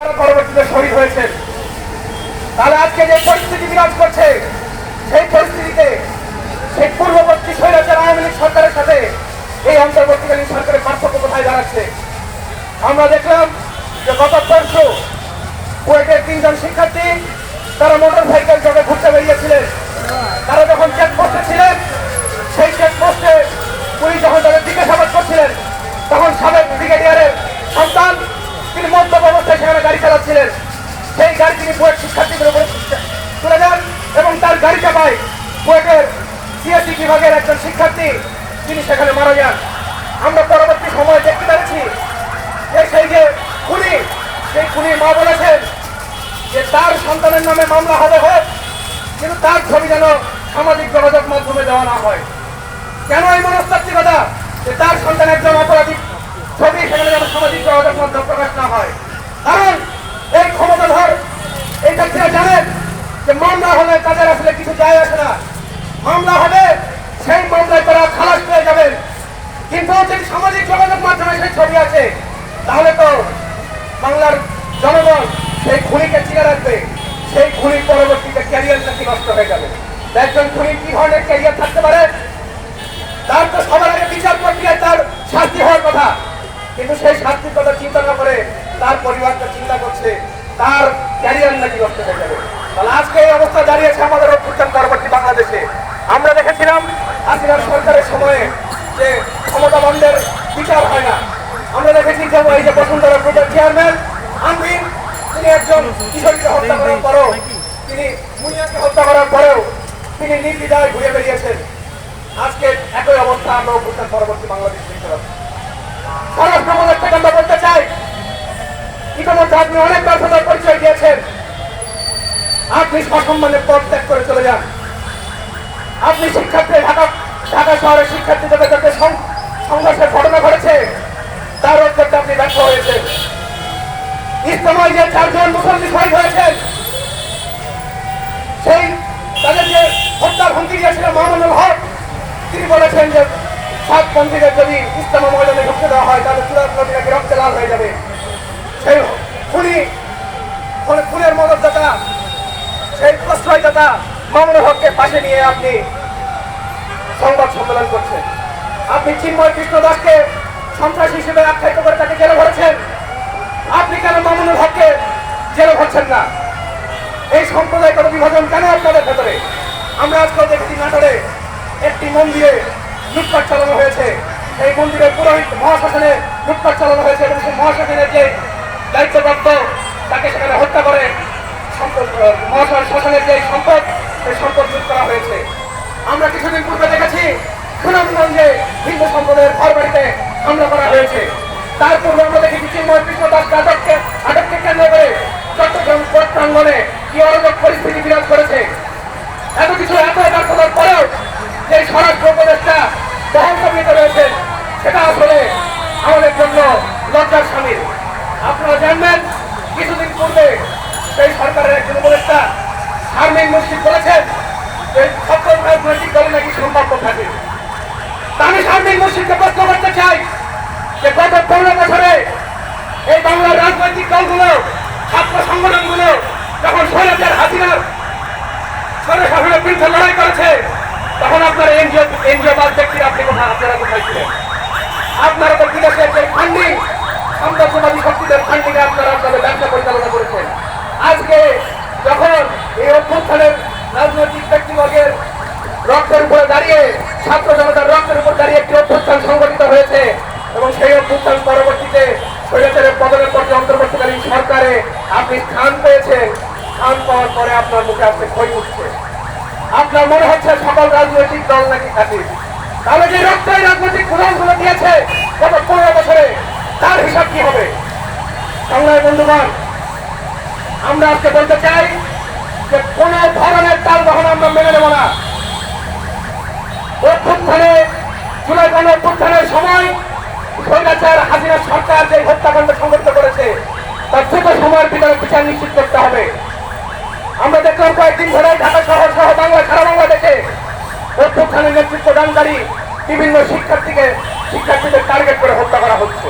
পরবর্তীতে শহীদ হয়েছেন। তাহলে আজকে যে পরিস্থিতি বিরাজ করছে, সেই পরিস্থিতিতে সেই পূর্ববর্তী স্বৈরাচার আওয়ামী লীগ সরকারের সাথে এই অন্তর্বর্তীকালীন সরকারের পার্থক্য কোথায় দাঁড়াচ্ছে? আমরা দেখলাম যে গত পরশু কুয়েটের 3 জন শিক্ষার্থী তারা মোটর সাইকেল যোগে ঘুরতে বেরিয়েছিলেন। তারা যখন চেকপোস্টে ছিলেন, সেই চেকপোস্টে পুলিশ যখন তাদের জিজ্ঞাসাবাদ করছিলেন, তখন সাবেক ব্রিগেডিয়ারের সন্তান তিনি মদ্যপ অবস্থায় সেখানে গাড়ি চালাচ্ছিলেন। সেই গাড়ি তিনি বুয়েট শিক্ষার্থীদের উপরে তুলে দেন এবং তার গাড়ি চাপায় বুয়েটের সিএসি বিভাগের একজন শিক্ষার্থী তিনি সেখানে মারা যান। আমরা পরবর্তী সময় দেখতে পেরেছি যে সেই যে খুনি, সেই খুনি মা বলেছেন যে তার সন্তানের নামে মামলা হবে হোক, কিন্তু তার ছবি যেন সামাজিক যোগাযোগ মাধ্যমে দেওয়া না হয়। কেন এই মনস্তাত্ত্বিকতা যে তার সন্তান একজন অপরাধী ছবি সেখানে যেন সামাজিক যোগাযোগ মাধ্যম প্রকাশ না হয়? কারণ এই ক্ষমতাধর এই ব্যক্তিরা জানেন যে মামলা হলে তাদের আসলে কিছু যায় আসে না। মামলা হবে, সেই মামলায় তারা খালাস পেয়ে যাবেন, কিন্তু যদি সামাজিক যোগাযোগ মাধ্যমে সেই ছবি আছে তাহলে তো বাংলার জনগণ সেই খুনিকে চিনে রাখবে। সেই খুনির পরবর্তীতে ক্যারিয়ার নাকি নষ্ট হয়ে যাবে। একজন খুনির কি ধরনের ক্যারিয়ার থাকতে পারে? তার তো সবার আগে বিচার প্রক্রিয়ায় তার শাস্তি হওয়ার কথা, কিন্তু সেই শাস্তির কথা চিন্তা না করে তার পরিবারটা চিন্তা করছে তার ক্যারিয়ার নাকি নষ্ট হয়ে যাবে। তাহলে আজকে এই অবস্থা দাঁড়িয়েছে আমাদের অভ্যুত্থান পরবর্তী বাংলাদেশে। আমরা দেখেছিলাম হাসিনার সরকারের সময়ে যে ক্ষমতা বন্ধের বিচার হয় না। আমরা দেখেছি যে এই যে বসুন্ধরা গ্রুপের চেয়ারম্যান আমিন, তিনি একজন কিশোরীকে হত্যা করার পরেও, তিনি মুনিয়াকে হত্যা করার পরেও তিনি নির্বিধায় ঘুরে বেরিয়েছেন। আজকে একই অবস্থা আমরা অভ্যুত্থান পরবর্তী বাংলাদেশ দেখতে পাচ্ছি। স্বরাষ্ট্র মন্ত্রক থেকে আমরা বলতে চাই, ইতিমধ্যে আপনি অনেক ব্যর্থতার পরিচয় দিয়েছেন। আপনি সসম্মানে পদ ত্যাগ করে চলে যান। আপনি শিক্ষার্থী ঢাকা শহরের শিক্ষার্থীদের যাতে সংঘর্ষের ঘটনা ঘটেছে তার রোধ করতে আপনি ব্যর্থ হয়েছেন। ইজতেমায় যে 4 জন মুসল্লি শহীদ হয়েছেন, সেই তাদের যে হত্যার হুমকি দিয়েছিলেন মামুনুল হক, তিনি বলেছেন যে 7 পন্থীদের যদি ইজতেমা ময়দানে ঢুকতে দেওয়া হয় তাহলে চূড়ান্ত নদীটাকে রক্তে লাল হয়ে যাবে। সেই খুনের মদতদাতা, সেই প্রশ্রয়দাতা মামুনুল হককে পাশে নিয়ে আপনি সংবাদ সম্মেলন করছেন। আপনি চিন্ময় কৃষ্ণ দাসকে সন্ত্রাসী হিসেবে আখ্যায়িত করে তাকে জেলে ভরেছেন। আপনি কেন মামুনুল হককে জেলে ভরছেন না? এই সম্প্রদায়গত বিভাজন কেন আপনাদের ভেতরে? আমরা আজকেও দেখছি নাটোরে একটি মন্দিরে লুটপাট চালানো হয়েছে। এই মন্দিরের পুরোহিত মহাশাসনে লুটপাট চালানো হয়েছে এবং সেই মহাশাসনের যে দায়িত্বপ্রাপ্ত তাকে সেখানে হত্যা করে মহাশাসনের যে সম্পদ, সেই সম্পদ লুট করা হয়েছে। আমরা কিছুদিন পূর্বে দেখেছি সুনামগঞ্জে হিন্দু সম্প্রদায়ের ঘর বাড়িতে হামলা করা হয়েছে। তার পূর্বে আমরা দেখেছি চিন্ময় কৃষ্ণ দাস আটককে কেন্দ্র করে চট্টগ্রাম কোর্ট প্রাঙ্গণে কি অরাজক পরিস্থিতি বিরাজ করেছে। এত কিছু এত ব্যর্থতার পরেও যে স্বরাষ্ট্র উপদেষ্টা বহন কমিতে রয়েছেন, সেটা আসলে আমাদের জন্য লজ্জার শামিল। আপনারা জানবেন কিছুদিন পূর্বে সেই সরকারের একজন উপদেষ্টা শারমিন মুর্শিদ বলেছেন যে সকল রাজনৈতিক দলে নাকি সম্পর্ক থাকে। আমি শারমিন মুর্শিদকে প্রশ্ন করতে চাই যে গত 15 বছরে এই বাংলার রাজনৈতিক দলগুলো, ছাত্র সংগঠনগুলো যখন স্বৈরাচার হাসিনার স্বৈরশাসনের বিরুদ্ধে লড়াই করেছে, তখন আপনারা এনজিও বাদ ব্যক্তিরা আপনারা কোথায় ছিলেন? আপনারা তো বিদেশের যে ফান্ডিং, সাম্রাজ্যবাদী শক্তিদের ফান্ডিংয়ে আপনারা আপনাদের ব্যবসা পরিচালনা করেছেন। আজকে যখন এই অভ্যুত্থানের রাজনৈতিক ব্যক্তিবর্গের রক্তের উপরে দাঁড়িয়ে, ছাত্র জনতার রক্তের উপর দাঁড়িয়ে একটি অভ্যুত্থান সংগঠিত হয়েছে এবং সেই অভ্যুত্থান পরবর্তীতে স্বৈরাচারের পতনের পর অন্তর্বর্তীকালীন সরকারে আপনি স্থান পেয়েছেন। স্থান পাওয়ার পরে আপনার মুখে আসতে ক্ষয় উঠছে। আপনার মনে হচ্ছে সকল রাজনৈতিক দল নাকি খাতির। তাহলে যে রক্ত এই রাজনৈতিক দলগুলো দিয়েছে গত 15 বছরে, তার হিসাব কি হবে? সংগ্রামী বন্ধুগণ, আমরা আজকে বলতে চাই যে কোন ধরনের তাল বাহন আমরা মেনে নেব না। অভ্যুত্থানে, জুলাই গণঅভ্যুত্থানের সময় স্বৈরাচার হাসিনা সরকার যে হত্যাকাণ্ড সংঘটিত করেছে তার দ্রুত সময়ের ভিতরে বিচার নিশ্চিত করতে হবে। আমরা দেখলাম কয়েকদিন ধরে ঢাকা শহর সহ বাংলা, সারা বাংলাদেশে অভ্যুত্থানের নেতৃত্ব দানকারী বিভিন্ন শিক্ষার্থীদের টার্গেট করে হত্যা করা হচ্ছে।